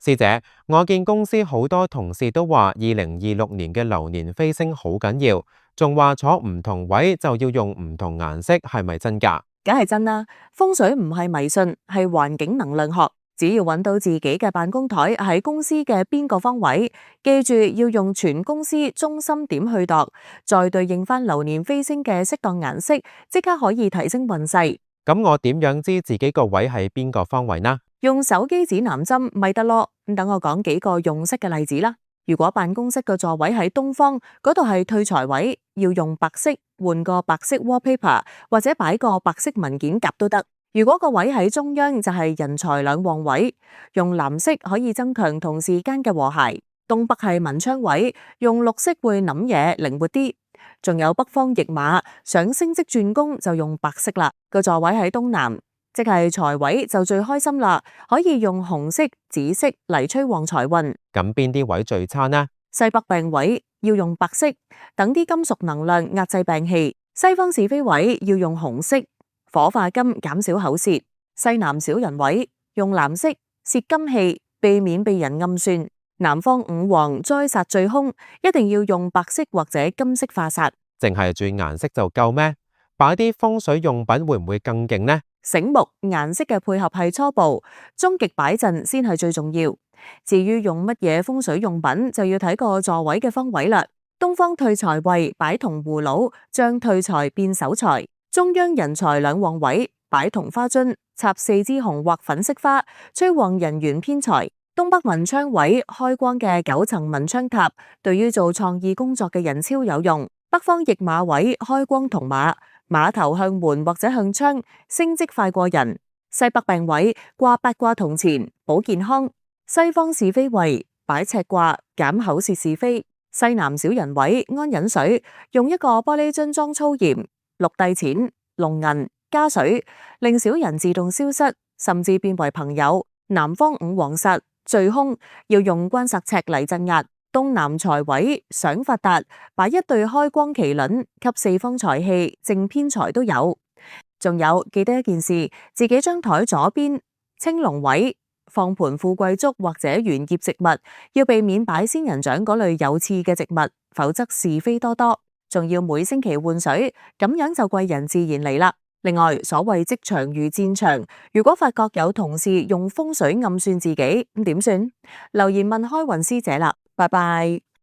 師姐，我見公司好多同事都話2026年嘅流年飛星好緊要，仲話坐唔同位就要用唔同顏色，係咪真㗎？梗係真啦，風水唔係迷信，係環境能量學。只要揾到自己嘅辦公台喺公司嘅邊個方位，記住要用全公司中心點去度，再對應翻流年飛星嘅適當顏色，即刻可以提升運勢。咁我點樣知自己個位喺邊個方位呢？用手機指南針咪得咯。等我講幾個用色嘅例子啦。如果辦公室嘅座位喺東方，嗰度係退財位，要用白色，換個白色 wallpaper 或者擺個白色文件夾都得。如果個位喺中央，就係人財兩旺位，用藍色可以增強同事間嘅和諧。東北係文昌位，用綠色會諗嘢靈活啲。仲有北方驛馬，想升職轉工就用白色啦。個座位喺東南，即係財位就最開心啦，可以用紅色、紫色嚟催旺財運。咁邊啲位最差呢？西北病位要用白色，等啲金屬能量壓制病氣。西方是非位要用紅色，火化金減少口舌。西南小人位用藍色，泄金氣，避免被人暗算。南方五黃災煞聚凶，一定要用白色或者金色化煞。淨係轉顏色就夠咩？擺啲風水用品會唔會更勁呢？醒目，顏色嘅配合係初步，終極擺陣先係最重要。至於用乜嘢風水用品，就要睇個座位嘅方位啦。東方退財位擺銅葫蘆，將退財變守財。中央人財兩旺位擺銅花樽，插4支紅或粉色花，催旺人緣偏財。東北文昌位開光嘅9層文昌塔，對於做創意工作嘅人超有用。北方驛馬位開光銅馬，馬頭向門或者向窗，升職快過人。西北病位掛8卦銅錢，保健康。西方是非位擺赤卦，減口舌是非。西南小人位安飲水，用一個玻璃樽裝粗鹽，六帝錢、龍銀加水，令小人自動消失，甚至變為朋友。南方五黃煞聚凶，要用關煞尺嚟鎮壓。東南財位想發達，擺一對開光麒麟，吸四方財氣，正偏財都有。仲有記得一件事，自己張台左邊青龍位放盤富貴竹或者圓葉植物，要避免擺仙人掌嗰類有刺嘅植物，否則是非多多。仲要每星期換水，咁樣就貴人自然嚟啦。另外，所謂職場如戰場，如果發覺有同事用風水暗算自己，咁點算？留言問開運師姐啦，拜拜。